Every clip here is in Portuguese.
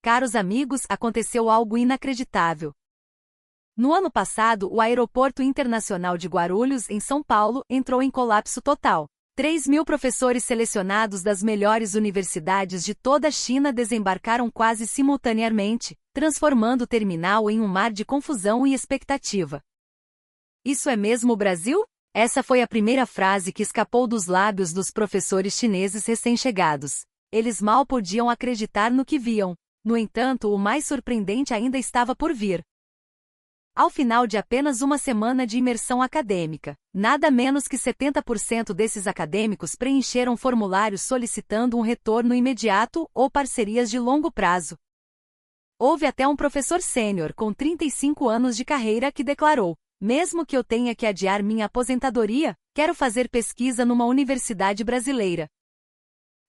Caros amigos, aconteceu algo inacreditável. No ano passado, o Aeroporto Internacional de Guarulhos, em São Paulo, entrou em colapso total. 3.000 professores selecionados das melhores universidades de toda a China desembarcaram quase simultaneamente, transformando o terminal em um mar de confusão e expectativa. Isso é mesmo o Brasil? Essa foi a primeira frase que escapou dos lábios dos professores chineses recém-chegados. Eles mal podiam acreditar no que viam. No entanto, o mais surpreendente ainda estava por vir. Ao final de apenas uma semana de imersão acadêmica, nada menos que 70% desses acadêmicos preencheram formulários solicitando um retorno imediato ou parcerias de longo prazo. Houve até um professor sênior com 35 anos de carreira que declarou: mesmo que eu tenha que adiar minha aposentadoria, quero fazer pesquisa numa universidade brasileira.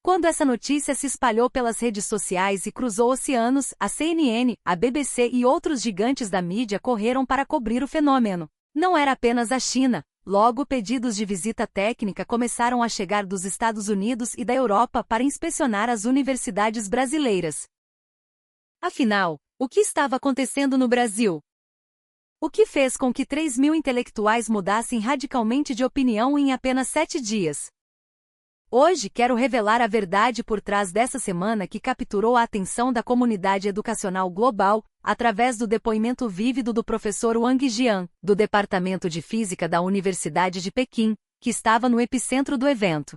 Quando essa notícia se espalhou pelas redes sociais e cruzou oceanos, a CNN, a BBC e outros gigantes da mídia correram para cobrir o fenômeno. Não era apenas a China. Logo, pedidos de visita técnica começaram a chegar dos Estados Unidos e da Europa para inspecionar as universidades brasileiras. Afinal, o que estava acontecendo no Brasil? O que fez com que 3.000 intelectuais mudassem radicalmente de opinião em apenas 7 dias? Hoje quero revelar a verdade por trás dessa semana que capturou a atenção da comunidade educacional global, através do depoimento vívido do professor Wang Jian, do Departamento de Física da Universidade de Pequim, que estava no epicentro do evento.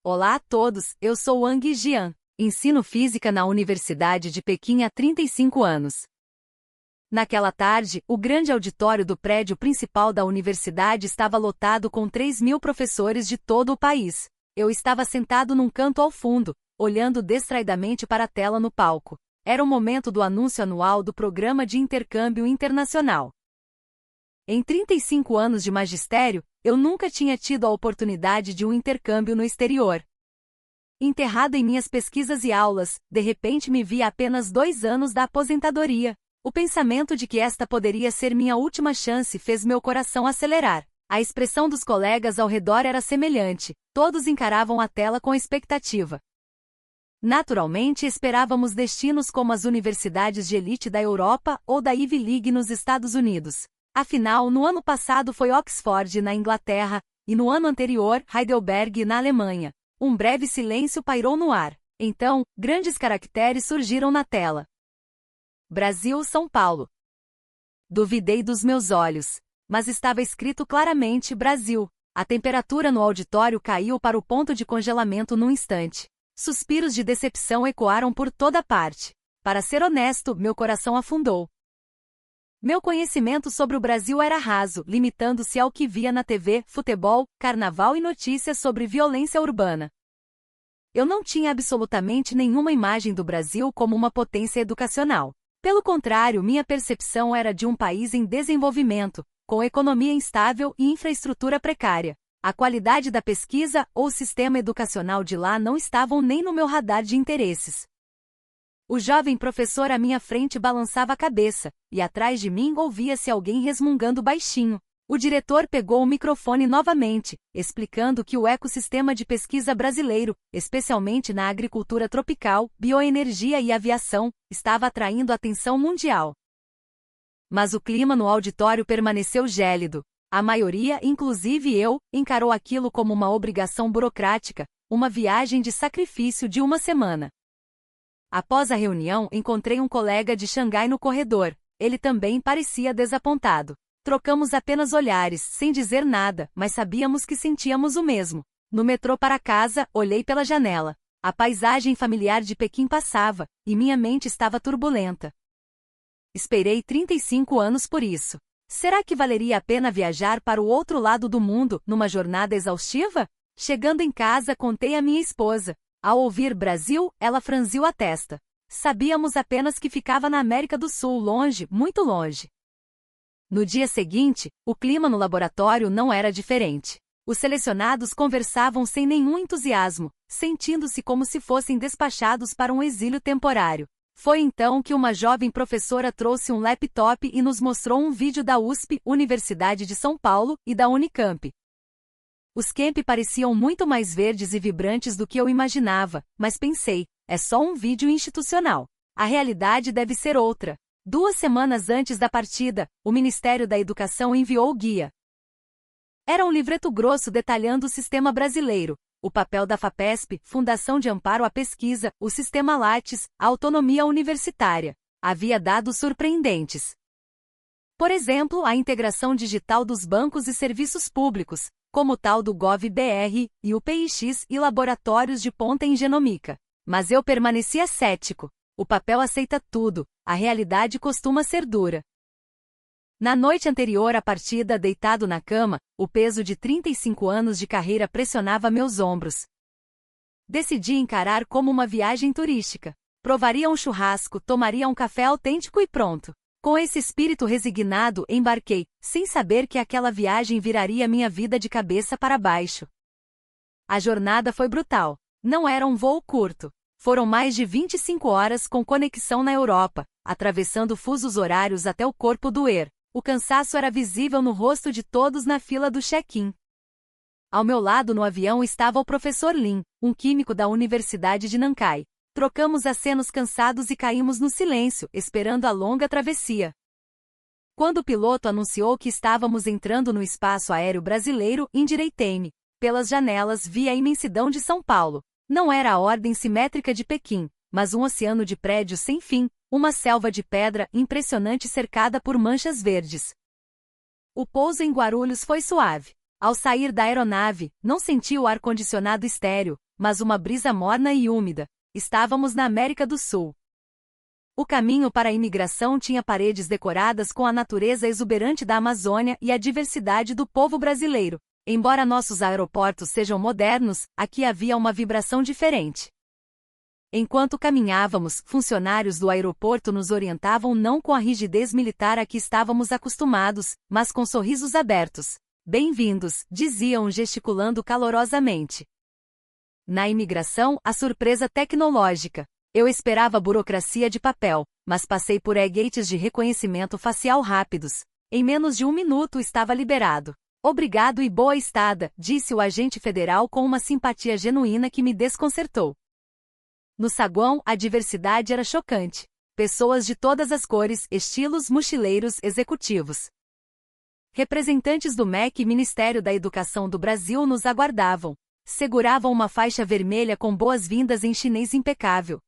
Olá a todos, eu sou Wang Jian, ensino Física na Universidade de Pequim há 35 anos. Naquela tarde, o grande auditório do prédio principal da universidade estava lotado com 3.000 professores de todo o país. Eu estava sentado num canto ao fundo, olhando distraidamente para a tela no palco. Era o momento do anúncio anual do Programa de Intercâmbio Internacional. Em 35 anos de magistério, eu nunca tinha tido a oportunidade de um intercâmbio no exterior. Enterrado em minhas pesquisas e aulas, de repente me vi a apenas 2 anos da aposentadoria. O pensamento de que esta poderia ser minha última chance fez meu coração acelerar. A expressão dos colegas ao redor era semelhante, todos encaravam a tela com expectativa. Naturalmente esperávamos destinos como as universidades de elite da Europa ou da Ivy League nos Estados Unidos. Afinal, no ano passado foi Oxford na Inglaterra, e no ano anterior, Heidelberg na Alemanha. Um breve silêncio pairou no ar. Então, grandes caracteres surgiram na tela. Brasil, São Paulo. Duvidei dos meus olhos. Mas estava escrito claramente Brasil. A temperatura no auditório caiu para o ponto de congelamento num instante. Suspiros de decepção ecoaram por toda parte. Para ser honesto, meu coração afundou. Meu conhecimento sobre o Brasil era raso, limitando-se ao que via na TV, futebol, carnaval e notícias sobre violência urbana. Eu não tinha absolutamente nenhuma imagem do Brasil como uma potência educacional. Pelo contrário, minha percepção era de um país em desenvolvimento, com economia instável e infraestrutura precária. A qualidade da pesquisa ou o sistema educacional de lá não estavam nem no meu radar de interesses. O jovem professor à minha frente balançava a cabeça, e atrás de mim ouvia-se alguém resmungando baixinho. O diretor pegou o microfone novamente, explicando que o ecossistema de pesquisa brasileiro, especialmente na agricultura tropical, bioenergia e aviação, estava atraindo a atenção mundial. Mas o clima no auditório permaneceu gélido. A maioria, inclusive eu, encarou aquilo como uma obrigação burocrática, uma viagem de sacrifício de uma semana. Após a reunião, encontrei um colega de Xangai no corredor. Ele também parecia desapontado. Trocamos apenas olhares, sem dizer nada, mas sabíamos que sentíamos o mesmo. No metrô para casa, olhei pela janela. A paisagem familiar de Pequim passava, e minha mente estava turbulenta. Esperei 35 anos por isso. Será que valeria a pena viajar para o outro lado do mundo, numa jornada exaustiva? Chegando em casa, contei à minha esposa. Ao ouvir Brasil, ela franziu a testa. Sabíamos apenas que ficava na América do Sul, longe, muito longe. No dia seguinte, o clima no laboratório não era diferente. Os selecionados conversavam sem nenhum entusiasmo, sentindo-se como se fossem despachados para um exílio temporário. Foi então que uma jovem professora trouxe um laptop e nos mostrou um vídeo da USP, Universidade de São Paulo, e da Unicamp. Os campi pareciam muito mais verdes e vibrantes do que eu imaginava, mas pensei, é só um vídeo institucional. A realidade deve ser outra. 2 semanas antes da partida, o Ministério da Educação enviou o guia. Era um livreto grosso detalhando o sistema brasileiro, o papel da FAPESP, Fundação de Amparo à Pesquisa, o sistema Lattes, a autonomia universitária. Havia dados surpreendentes. Por exemplo, a integração digital dos bancos e serviços públicos, como o tal do Gov.br, e o PIX e laboratórios de ponta em genomica. Mas eu permanecia cético. O papel aceita tudo, a realidade costuma ser dura. Na noite anterior à partida, deitado na cama, o peso de 35 anos de carreira pressionava meus ombros. Decidi encarar como uma viagem turística. Provaria um churrasco, tomaria um café autêntico e pronto. Com esse espírito resignado, embarquei, sem saber que aquela viagem viraria minha vida de cabeça para baixo. A jornada foi brutal. Não era um voo curto. Foram mais de 25 horas com conexão na Europa, atravessando fusos horários até o corpo doer. O cansaço era visível no rosto de todos na fila do check-in. Ao meu lado no avião estava o professor Lin, um químico da Universidade de Nankai. Trocamos acenos cansados e caímos no silêncio, esperando a longa travessia. Quando o piloto anunciou que estávamos entrando no espaço aéreo brasileiro, endireitei-me. Pelas janelas vi a imensidão de São Paulo. Não era a ordem simétrica de Pequim, mas um oceano de prédios sem fim, uma selva de pedra impressionante cercada por manchas verdes. O pouso em Guarulhos foi suave. Ao sair da aeronave, não senti o ar-condicionado estéril, mas uma brisa morna e úmida. Estávamos na América do Sul. O caminho para a imigração tinha paredes decoradas com a natureza exuberante da Amazônia e a diversidade do povo brasileiro. Embora nossos aeroportos sejam modernos, aqui havia uma vibração diferente. Enquanto caminhávamos, funcionários do aeroporto nos orientavam não com a rigidez militar a que estávamos acostumados, mas com sorrisos abertos. Bem-vindos, diziam gesticulando calorosamente. Na imigração, a surpresa tecnológica. Eu esperava burocracia de papel, mas passei por gates de reconhecimento facial rápidos. Em menos de 1 minuto estava liberado. Obrigado e boa estada, disse o agente federal com uma simpatia genuína que me desconcertou. No saguão, a diversidade era chocante. Pessoas de todas as cores, estilos, mochileiros, executivos. Representantes do MEC e Ministério da Educação do Brasil nos aguardavam. Seguravam uma faixa vermelha com boas-vindas em chinês impecável.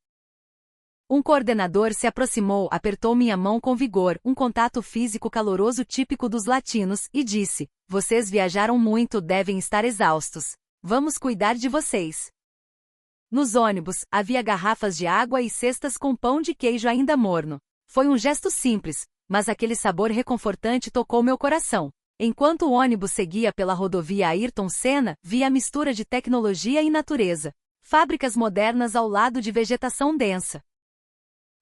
Um coordenador se aproximou, apertou minha mão com vigor, um contato físico caloroso típico dos latinos, e disse: "Vocês viajaram muito, devem estar exaustos. Vamos cuidar de vocês." Nos ônibus, havia garrafas de água e cestas com pão de queijo ainda morno. Foi um gesto simples, mas aquele sabor reconfortante tocou meu coração. Enquanto o ônibus seguia pela rodovia Ayrton Senna, vi a mistura de tecnologia e natureza. Fábricas modernas ao lado de vegetação densa.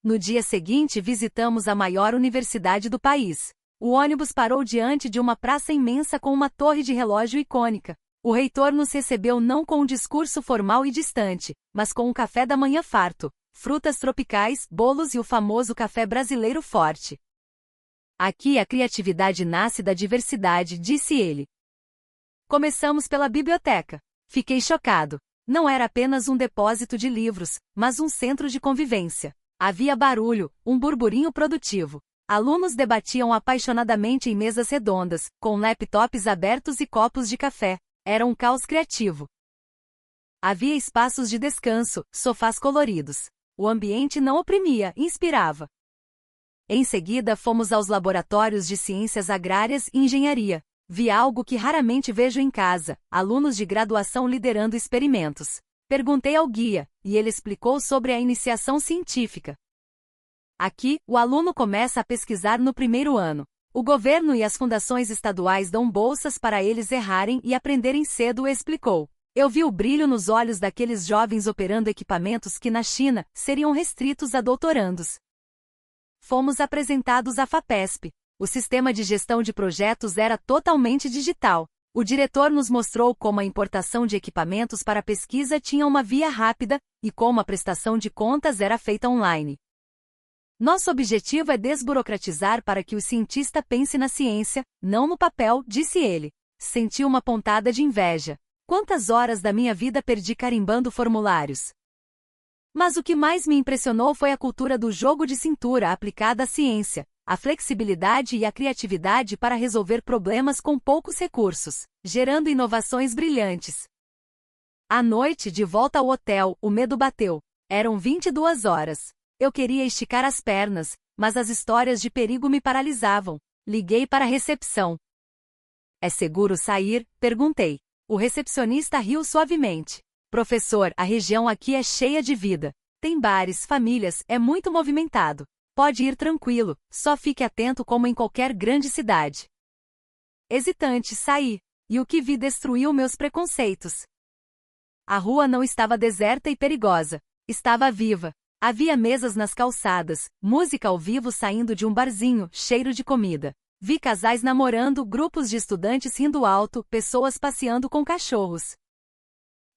No dia seguinte visitamos a maior universidade do país. O ônibus parou diante de uma praça imensa com uma torre de relógio icônica. O reitor nos recebeu não com um discurso formal e distante, mas com um café da manhã farto, frutas tropicais, bolos e o famoso café brasileiro forte. "Aqui a criatividade nasce da diversidade", disse ele. Começamos pela biblioteca. Fiquei chocado. Não era apenas um depósito de livros, mas um centro de convivência. Havia barulho, um burburinho produtivo. Alunos debatiam apaixonadamente em mesas redondas, com laptops abertos e copos de café. Era um caos criativo. Havia espaços de descanso, sofás coloridos. O ambiente não oprimia, inspirava. Em seguida fomos aos laboratórios de ciências agrárias e engenharia. Vi algo que raramente vejo em casa, alunos de graduação liderando experimentos. Perguntei ao guia, e ele explicou sobre a iniciação científica. Aqui, o aluno começa a pesquisar no primeiro ano. O governo e as fundações estaduais dão bolsas para eles errarem e aprenderem cedo, explicou. Eu vi o brilho nos olhos daqueles jovens operando equipamentos que na China seriam restritos a doutorandos. Fomos apresentados à FAPESP. O sistema de gestão de projetos era totalmente digital. O diretor nos mostrou como a importação de equipamentos para pesquisa tinha uma via rápida, e como a prestação de contas era feita online. Nosso objetivo é desburocratizar para que o cientista pense na ciência, não no papel, disse ele. Senti uma pontada de inveja. Quantas horas da minha vida perdi carimbando formulários? Mas o que mais me impressionou foi a cultura do jogo de cintura aplicada à ciência, a flexibilidade e a criatividade para resolver problemas com poucos recursos, gerando inovações brilhantes. À noite, de volta ao hotel, o medo bateu. Eram 22 horas. Eu queria esticar as pernas, mas as histórias de perigo me paralisavam. Liguei para a recepção. "É seguro sair?" perguntei. O recepcionista riu suavemente. "Professor, a região aqui é cheia de vida. Tem bares, famílias, é muito movimentado. Pode ir tranquilo, só fique atento como em qualquer grande cidade." Hesitante, saí. E o que vi destruiu meus preconceitos. A rua não estava deserta e perigosa. Estava viva. Havia mesas nas calçadas, música ao vivo saindo de um barzinho, cheiro de comida. Vi casais namorando, grupos de estudantes rindo alto, pessoas passeando com cachorros.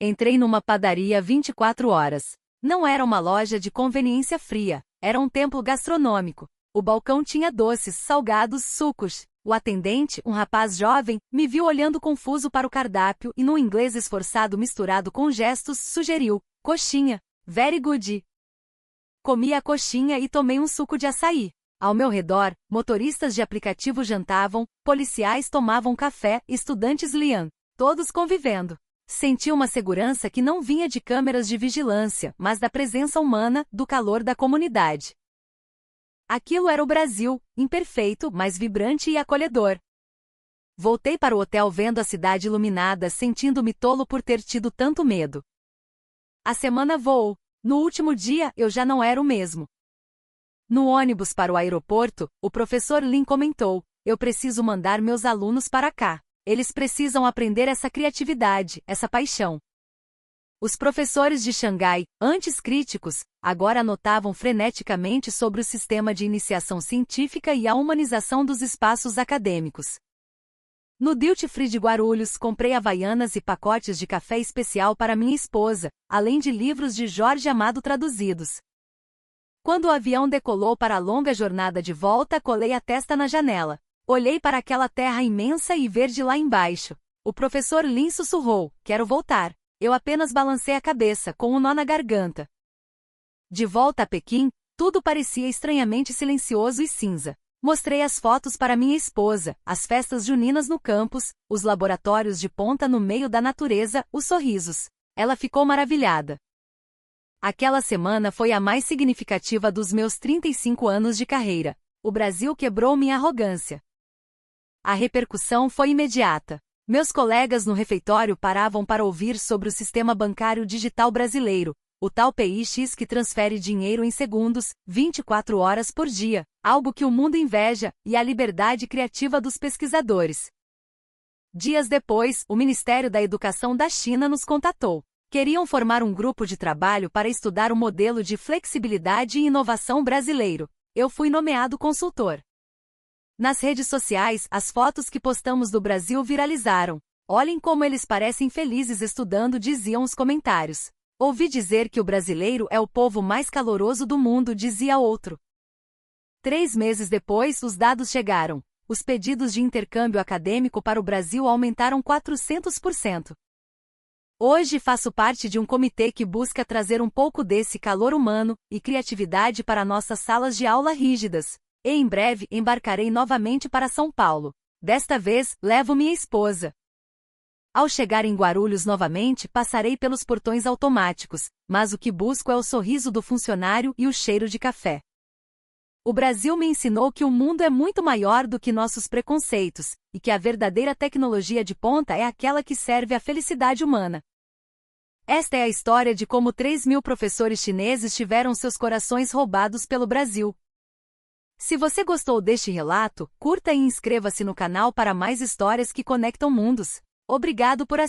Entrei numa padaria 24 horas. Não era uma loja de conveniência fria, era um templo gastronômico. O balcão tinha doces, salgados, sucos. O atendente, um rapaz jovem, me viu olhando confuso para o cardápio e, num inglês esforçado misturado com gestos, sugeriu: "Coxinha. Very good." Comi a coxinha e tomei um suco de açaí. Ao meu redor, motoristas de aplicativo jantavam, policiais tomavam café, estudantes liam, todos convivendo. Senti uma segurança que não vinha de câmeras de vigilância, mas da presença humana, do calor da comunidade. Aquilo era o Brasil, imperfeito, mas vibrante e acolhedor. Voltei para o hotel vendo a cidade iluminada, sentindo-me tolo por ter tido tanto medo. A semana voou. No último dia, eu já não era o mesmo. No ônibus para o aeroporto, o professor Lin comentou: "Eu preciso mandar meus alunos para cá. Eles precisam aprender essa criatividade, essa paixão." Os professores de Xangai, antes críticos, agora anotavam freneticamente sobre o sistema de iniciação científica e a humanização dos espaços acadêmicos. No Duty Free de Guarulhos, comprei havaianas e pacotes de café especial para minha esposa, além de livros de Jorge Amado traduzidos. Quando o avião decolou para a longa jornada de volta, colei a testa na janela. Olhei para aquela terra imensa e verde lá embaixo. O professor Lin sussurrou: "Quero voltar." Eu apenas balancei a cabeça, com um nó na garganta. De volta a Pequim, tudo parecia estranhamente silencioso e cinza. Mostrei as fotos para minha esposa, as festas juninas no campus, os laboratórios de ponta no meio da natureza, os sorrisos. Ela ficou maravilhada. Aquela semana foi a mais significativa dos meus 35 anos de carreira. O Brasil quebrou minha arrogância. A repercussão foi imediata. Meus colegas no refeitório paravam para ouvir sobre o sistema bancário digital brasileiro, o tal PIX que transfere dinheiro em segundos, 24 horas por dia, algo que o mundo inveja, e a liberdade criativa dos pesquisadores. Dias depois, o Ministério da Educação da China nos contatou. Queriam formar um grupo de trabalho para estudar o modelo de flexibilidade e inovação brasileiro. Eu fui nomeado consultor. Nas redes sociais, as fotos que postamos do Brasil viralizaram. "Olhem como eles parecem felizes estudando", diziam os comentários. "Ouvi dizer que o brasileiro é o povo mais caloroso do mundo", dizia outro. 3 meses depois, os dados chegaram. Os pedidos de intercâmbio acadêmico para o Brasil aumentaram 400%. Hoje faço parte de um comitê que busca trazer um pouco desse calor humano e criatividade para nossas salas de aula rígidas. E em breve embarcarei novamente para São Paulo. Desta vez, levo minha esposa. Ao chegar em Guarulhos novamente, passarei pelos portões automáticos, mas o que busco é o sorriso do funcionário e o cheiro de café. O Brasil me ensinou que o mundo é muito maior do que nossos preconceitos, e que a verdadeira tecnologia de ponta é aquela que serve à felicidade humana. Esta é a história de como 3.000 professores chineses tiveram seus corações roubados pelo Brasil. Se você gostou deste relato, curta e inscreva-se no canal para mais histórias que conectam mundos. Obrigado por assistir.